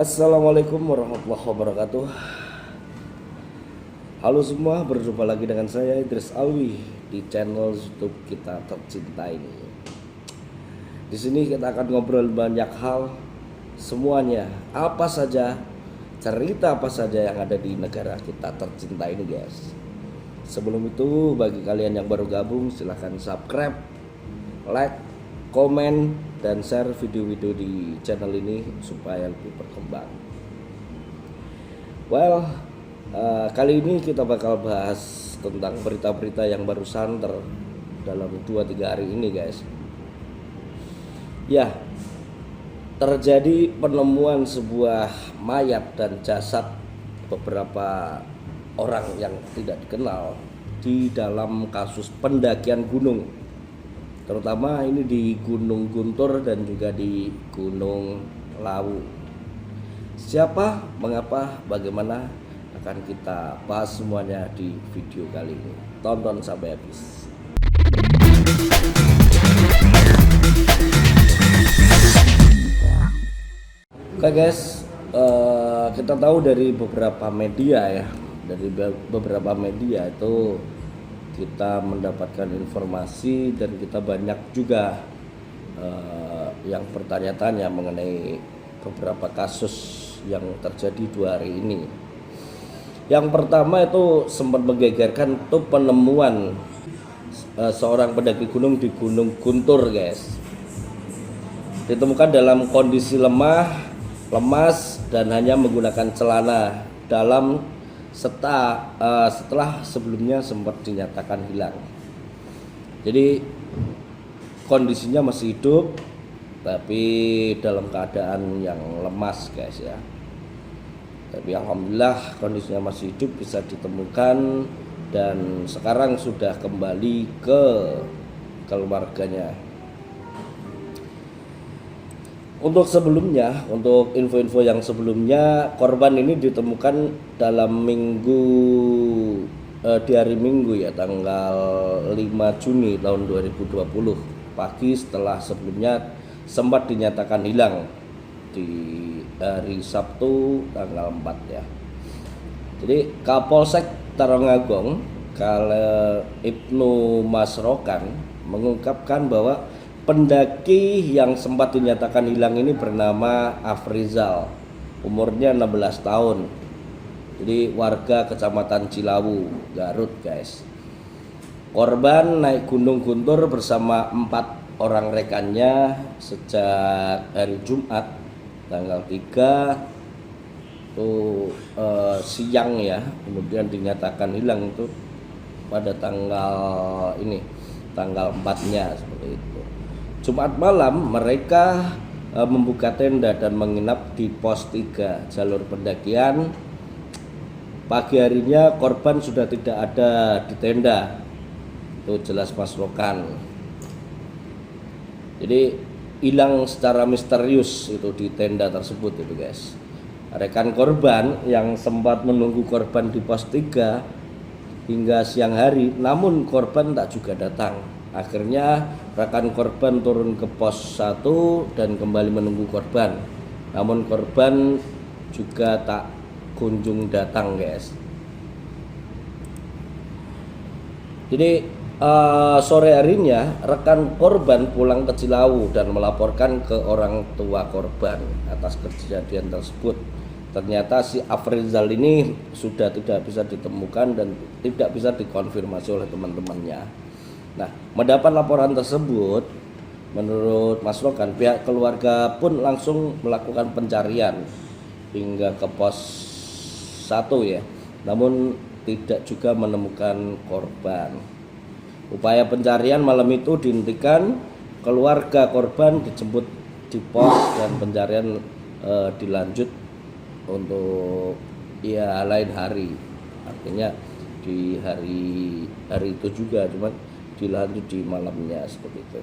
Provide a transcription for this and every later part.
Assalamualaikum warahmatullahi wabarakatuh. Halo semua, berjumpa lagi dengan saya Idris Alwi di channel YouTube kita tercinta ini. Di sini kita akan ngobrol banyak hal, semuanya, apa saja, cerita apa saja yang ada di negara kita tercinta ini, guys. Sebelum itu, bagi kalian yang baru gabung, silahkan subscribe, like, komen, dan share video-video di channel ini supaya lebih berkembang. Kali ini kita bakal bahas tentang berita-berita yang baru santer dalam 2-3 hari ini, guys. Ya, terjadi penemuan sebuah mayat dan jasad beberapa orang yang tidak dikenal di dalam kasus pendakian gunung, terutama ini di Gunung Guntur dan juga di Gunung Lawu. Siapa, mengapa, bagaimana, akan kita bahas semuanya di video kali ini. Tonton sampai habis. Oke guys, kita tahu dari beberapa media ya, itu kita mendapatkan informasi dan kita banyak juga yang bertanya-tanya mengenai beberapa kasus yang terjadi 2 hari ini. Yang pertama itu sempat menggegerkan, itu penemuan seorang pendaki gunung di Gunung Guntur, guys. Ditemukan dalam kondisi lemas dan hanya menggunakan celana dalam setelah sebelumnya sempat dinyatakan hilang. Jadi kondisinya masih hidup tapi dalam keadaan yang lemas, guys ya. Tapi alhamdulillah kondisinya masih hidup, bisa ditemukan dan sekarang sudah kembali ke keluarganya. Untuk info-info yang sebelumnya, korban ini ditemukan dalam di hari Minggu ya, tanggal 5 Juni tahun 2020 pagi, setelah sebelumnya sempat dinyatakan hilang di hari Sabtu tanggal 4 ya. Jadi Kapolsek Tarogong Ibnu Masrokan mengungkapkan bahwa pendaki yang sempat dinyatakan hilang ini bernama Afrizal, umurnya 16 tahun. Jadi warga Kecamatan Cilawu, Garut, guys. Korban naik Gunung Guntur bersama 4 orang rekannya sejak hari Jumat tanggal 3 itu siang ya, kemudian dinyatakan hilang itu pada tanggal 4-nya seperti itu. Jumat malam mereka membuka tenda dan menginap di pos 3 jalur pendakian. Pagi harinya korban sudah tidak ada di tenda, itu jelas Masrokan. Jadi hilang secara misterius itu di tenda tersebut itu, guys. Rekan korban yang sempat menunggu korban di pos 3 hingga siang hari, namun korban tak juga datang. Akhirnya rekan korban turun ke pos 1 dan kembali menunggu korban, namun korban juga tak kunjung datang, guys. Jadi sore harinya rekan korban pulang ke Cilawu dan melaporkan ke orang tua korban atas kejadian tersebut. Ternyata si Afrizal ini sudah tidak bisa ditemukan dan tidak bisa dikonfirmasi oleh teman-temannya. Nah, mendapat laporan tersebut, menurut Mas Rokan, pihak keluarga pun langsung melakukan pencarian hingga ke pos 1 ya, namun tidak juga menemukan korban. Upaya pencarian malam itu dihentikan, keluarga korban dijemput di pos dan pencarian dilanjut untuk lain hari. Artinya di hari itu juga, cuman dilanjut di malamnya seperti itu.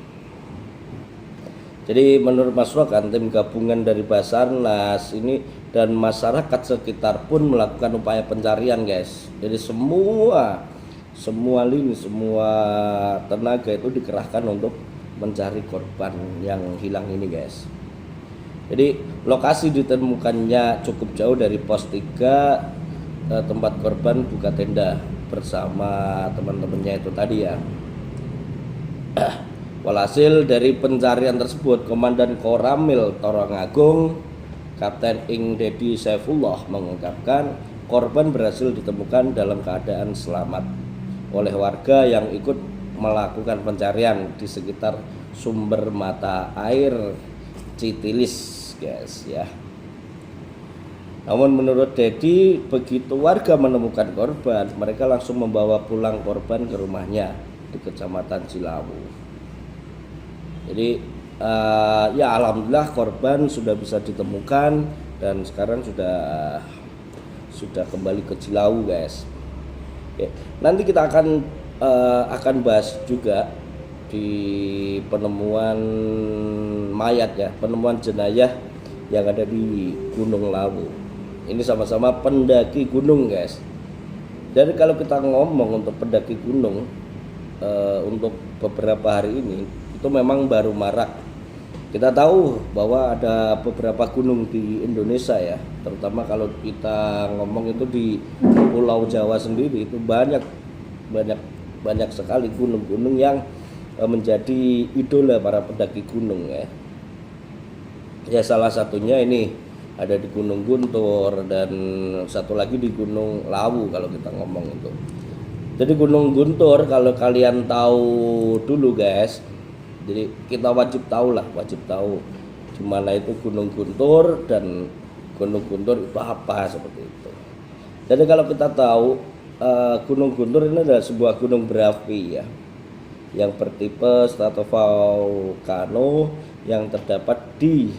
Jadi menurut Mas Rokan, tim gabungan dari Basarnas ini dan masyarakat sekitar pun melakukan upaya pencarian, guys. Jadi semua lini, semua tenaga itu dikerahkan untuk mencari korban yang hilang ini, guys. Jadi lokasi ditemukannya cukup jauh dari pos 3, tempat korban buka tenda bersama teman-temannya itu tadi ya. Walhasil dari pencarian tersebut, Komandan Koramil Torongagung Kapten Ing Dedi Saifullah mengungkapkan korban berhasil ditemukan dalam keadaan selamat oleh warga yang ikut melakukan pencarian di sekitar sumber mata air Citilis, guys ya. Namun menurut Dedi, begitu warga menemukan korban, mereka langsung membawa pulang korban ke rumahnya di Kecamatan Cilawu. Jadi ya alhamdulillah korban sudah bisa ditemukan dan sekarang sudah kembali ke Cilawu, guys. Oke, nanti kita akan bahas juga di penemuan mayat ya, penemuan jenazah yang ada di Gunung Lawu. Ini sama-sama pendaki gunung, guys. Jadi kalau kita ngomong untuk pendaki gunung untuk beberapa hari ini itu memang baru marak. Kita tahu bahwa ada beberapa gunung di Indonesia ya, terutama kalau kita ngomong itu di Pulau Jawa sendiri itu banyak sekali gunung-gunung yang menjadi idola para pendaki gunung ya. Ya salah satunya ini ada di Gunung Guntur dan satu lagi di Gunung Lawu kalau kita ngomong itu. Jadi Gunung Guntur kalau kalian tahu dulu, guys. Jadi kita wajib tahu di mana itu Gunung Guntur dan Gunung Guntur itu apa seperti itu. Jadi kalau kita tahu Gunung Guntur ini adalah sebuah gunung berapi ya, yang bertipe stratovolcano yang terdapat di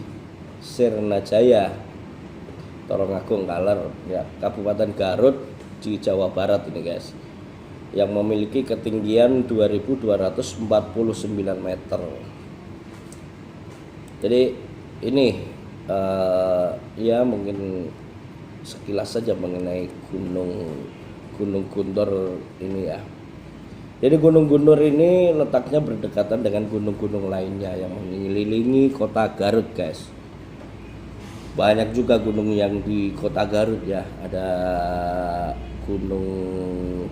Sirnajaya, Torongagung Kaler ya, Kabupaten Garut di Jawa Barat ini, guys, yang memiliki ketinggian 2249 meter. Jadi ini ya mungkin sekilas saja mengenai Gunung Guntur ini ya. Jadi Gunung Guntur ini letaknya berdekatan dengan gunung-gunung lainnya yang mengelilingi kota Garut, guys. Banyak juga gunung yang di kota Garut ya, ada Gunung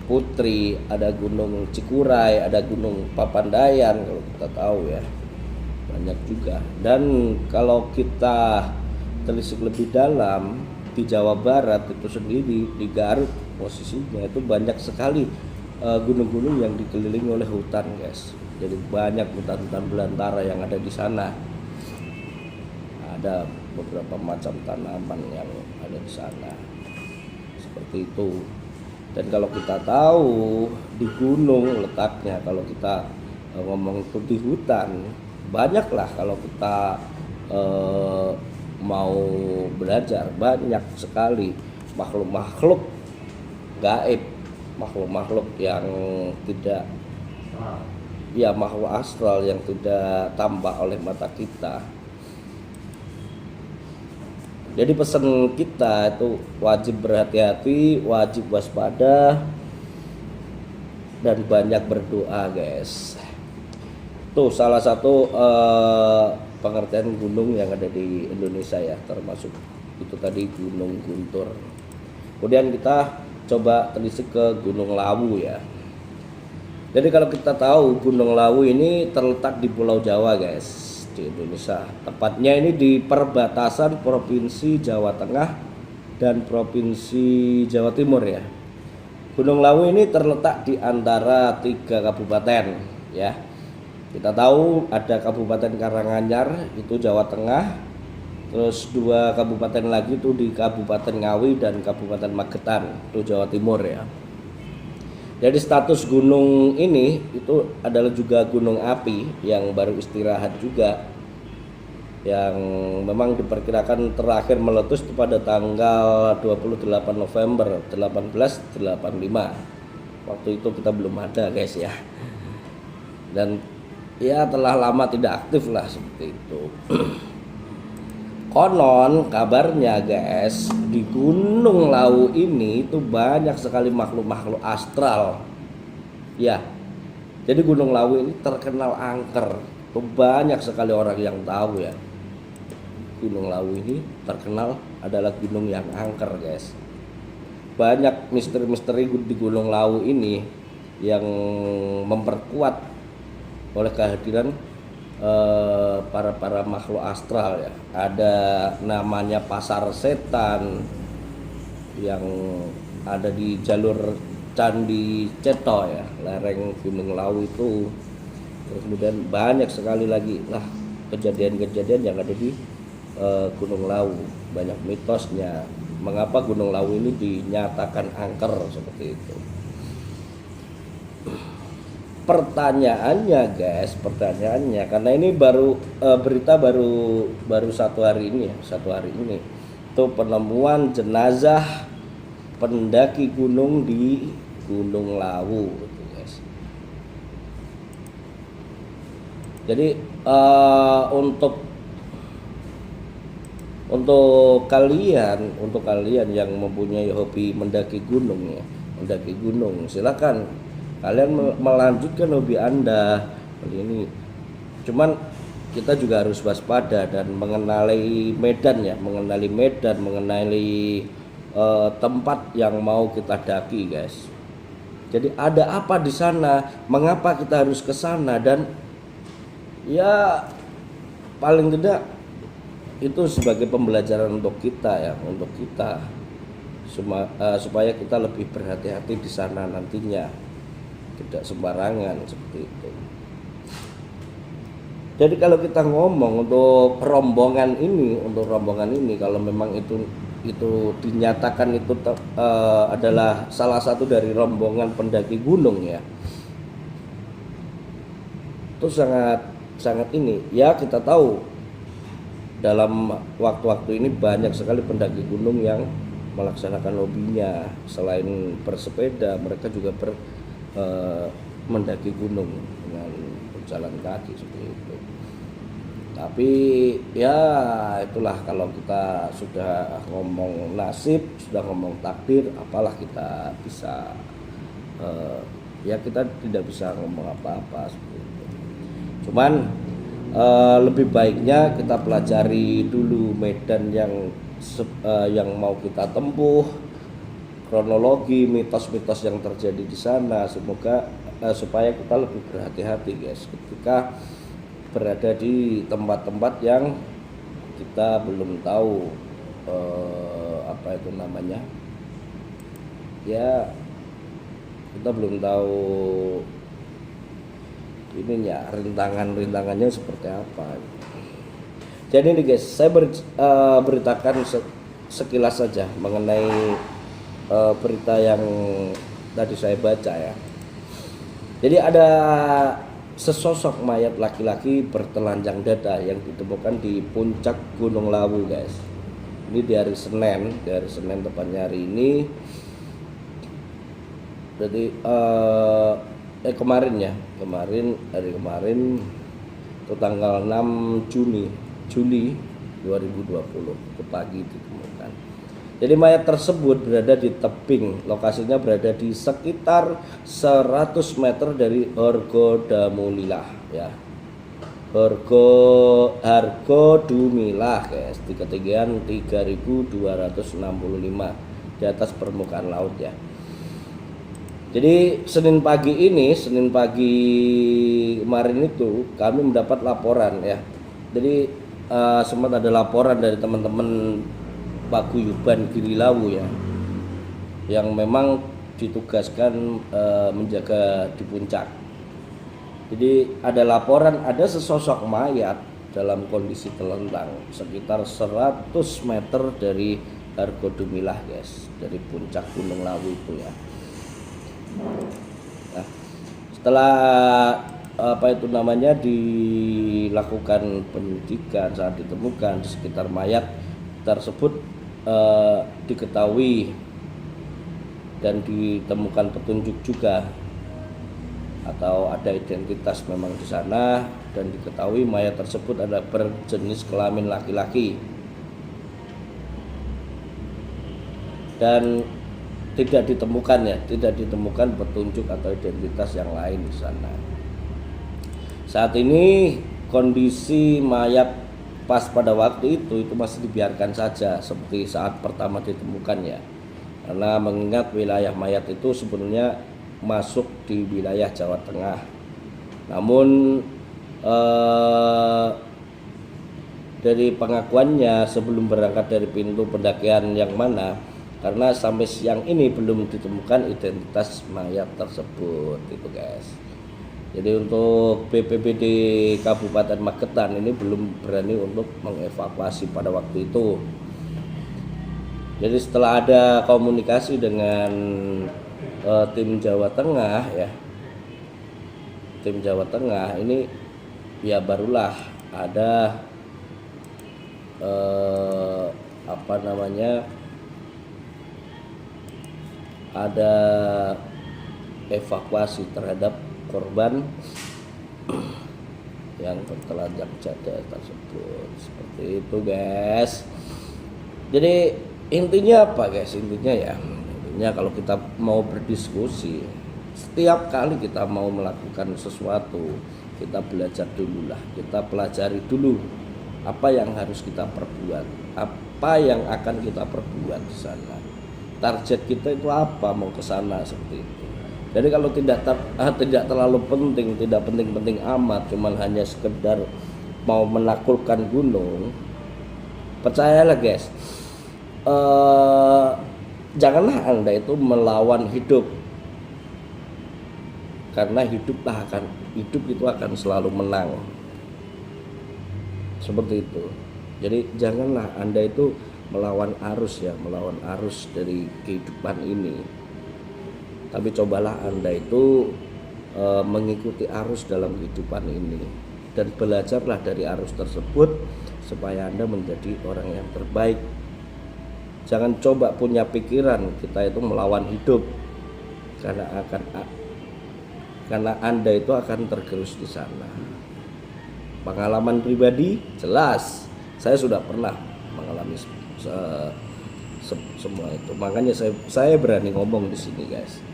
Putri, ada Gunung Cikuray, ada Gunung Papandayan kalau kita tahu ya, banyak juga. Dan kalau kita telisik lebih dalam di Jawa Barat itu sendiri, di Garut posisinya itu banyak sekali gunung-gunung yang dikelilingi oleh hutan, guys. Jadi banyak hutan-hutan belantara yang ada di sana. Ada beberapa macam tanaman yang ada di sana seperti itu. Dan kalau kita tahu di gunung letaknya, kalau kita ngomong itu di hutan, banyaklah kalau kita mau belajar, banyak sekali makhluk-makhluk gaib, makhluk-makhluk yang tidak ya, makhluk astral yang tidak tampak oleh mata kita. Jadi pesan kita itu wajib berhati-hati, wajib waspada, dan banyak berdoa, guys. Tuh salah satu pengertian gunung yang ada di Indonesia ya, termasuk itu tadi Gunung Guntur. Kemudian kita coba telisik ke Gunung Lawu ya. Jadi kalau kita tahu Gunung Lawu ini terletak di Pulau Jawa, guys, di Indonesia. Tepatnya ini di perbatasan Provinsi Jawa Tengah dan Provinsi Jawa Timur ya. Gunung Lawu ini terletak di antara 3 kabupaten ya. Kita tahu ada Kabupaten Karanganyar itu Jawa Tengah, terus 2 kabupaten lagi itu di Kabupaten Ngawi dan Kabupaten Magetan itu Jawa Timur ya. Jadi status gunung ini itu adalah juga gunung api yang baru istirahat juga, yang memang diperkirakan terakhir meletus pada tanggal 28 November 1885. Waktu itu kita belum ada, guys ya, dan ya telah lama tidak aktif lah seperti itu. Konon kabarnya, guys, di Gunung Lawu ini itu banyak sekali makhluk-makhluk astral ya. Jadi Gunung Lawu ini terkenal angker, banyak sekali orang yang tahu ya. Gunung Lawu ini terkenal adalah gunung yang angker, guys. Banyak misteri-misteri di Gunung Lawu ini yang memperkuat oleh kehadiran para makhluk astral ya. Ada namanya pasar setan yang ada di jalur Candi Ceto ya, lereng Gunung Lawu itu. Terus kemudian banyak sekali lagi lah kejadian-kejadian yang ada di Gunung Lawu. Banyak mitosnya mengapa Gunung Lawu ini dinyatakan angker seperti itu. Pertanyaannya guys, karena ini baru berita baru satu hari ini itu penemuan jenazah pendaki gunung di Gunung Lawu gitu guys. Jadi untuk kalian yang mempunyai hobi mendaki gunung ya, silakan kalian melanjutkan hobi Anda ini. Cuman kita juga harus waspada dan mengenali medan, tempat yang mau kita daki, guys. Jadi ada apa di sana? Mengapa kita harus ke sana? Dan ya paling tidak itu sebagai pembelajaran untuk kita supaya kita lebih berhati-hati di sana nantinya. Tidak sembarangan seperti itu. Jadi kalau kita ngomong untuk rombongan ini kalau memang itu dinyatakan itu adalah salah satu dari rombongan pendaki gunung ya, itu sangat ini ya. Kita tahu dalam waktu-waktu ini banyak sekali pendaki gunung yang melaksanakan hobinya. Selain bersepeda, mereka juga mendaki gunung dengan berjalan kaki seperti itu. Tapi ya itulah, kalau kita sudah ngomong nasib, sudah ngomong takdir, apalah kita bisa ya kita tidak bisa ngomong apa-apa seperti itu. Cuman lebih baiknya kita pelajari dulu medan yang mau kita tempuh, kronologi mitos-mitos yang terjadi di sana, supaya kita lebih berhati-hati guys ketika berada di tempat-tempat yang kita belum tahu apa itu namanya ya, kita belum tahu ininya, rintangannya seperti apa. Jadi nih guys, saya beritakan sekilas saja mengenai berita yang tadi saya baca ya. Jadi ada sesosok mayat laki-laki bertelanjang dada yang ditemukan di puncak Gunung Lawu guys. Ini di hari Senin tepatnya hari ini. Jadi hari kemarin itu tanggal 6 Juli 2020 ke pagi ditemukan. Jadi mayat tersebut berada di tebing, lokasinya berada di sekitar 100 meter dari Hargodamunilah ya. Hargodumilah guys, di ketinggian 3265 di atas permukaan laut ya. Jadi Senin pagi kemarin itu kami mendapat laporan ya. Jadi sempat ada laporan dari teman-teman Paguyuban Gili Lawu ya, yang memang ditugaskan menjaga di puncak. Jadi ada laporan ada sesosok mayat dalam kondisi telentang sekitar 100 meter dari Hargodumilah guys, dari puncak Gunung Lawu itu ya. Nah, setelah dilakukan penyidikan, saat ditemukan di sekitar mayat tersebut diketahui dan ditemukan petunjuk juga, atau ada identitas memang di sana, dan diketahui mayat tersebut adalah berjenis kelamin laki-laki dan tidak ditemukan petunjuk atau identitas yang lain di sana. Saat ini kondisi mayat pas pada waktu itu masih dibiarkan saja seperti saat pertama ditemukannya, karena mengingat wilayah mayat itu sebenarnya masuk di wilayah Jawa Tengah. Namun dari pengakuannya sebelum berangkat dari pintu pendakian yang mana, karena sampai siang ini belum ditemukan identitas mayat tersebut itu guys. Jadi untuk BPBD Kabupaten Magetan ini belum berani untuk mengevakuasi pada waktu itu. Jadi setelah ada komunikasi dengan tim Jawa Tengah ya, tim Jawa Tengah ini ya barulah ada ada evakuasi terhadap korban yang tertelanjang jadah tersebut. Seperti itu guys. Jadi intinya apa guys? Intinya kalau kita mau berdiskusi, setiap kali kita mau melakukan sesuatu, kita belajar dulu lah, kita pelajari dulu apa yang harus kita perbuat, apa yang akan kita perbuat di sana, target kita itu apa, mau ke sana seperti itu. Jadi kalau tidak terlalu penting, tidak penting-penting amat, cuman hanya sekedar mau menaklukkan gunung, percayalah guys, janganlah Anda itu melawan hidup, karena hidup itu akan selalu menang. Seperti itu. Jadi janganlah Anda itu melawan arus dari kehidupan ini. Tapi cobalah Anda itu mengikuti arus dalam kehidupan ini dan belajarlah dari arus tersebut supaya Anda menjadi orang yang terbaik. Jangan coba punya pikiran kita itu melawan hidup, karena Anda itu akan tergerus di sana. Pengalaman pribadi jelas saya sudah pernah mengalami semua itu, makanya saya berani ngomong di sini guys.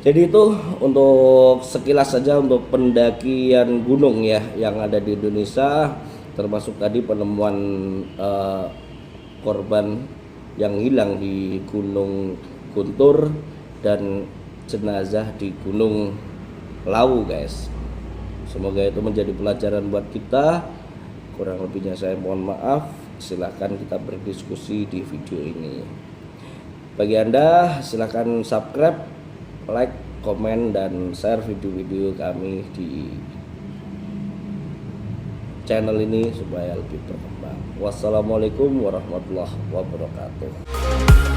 Jadi itu untuk sekilas saja untuk pendakian gunung ya yang ada di Indonesia, termasuk tadi penemuan korban yang hilang di Gunung Guntur dan jenazah di Gunung Lawu guys. Semoga itu menjadi pelajaran buat kita. Kurang lebihnya saya mohon maaf. Silakan kita berdiskusi di video ini. Bagi Anda silakan subscribe, like, komen, dan share video-video kami di channel ini supaya lebih berkembang. Wassalamualaikum warahmatullahi wabarakatuh.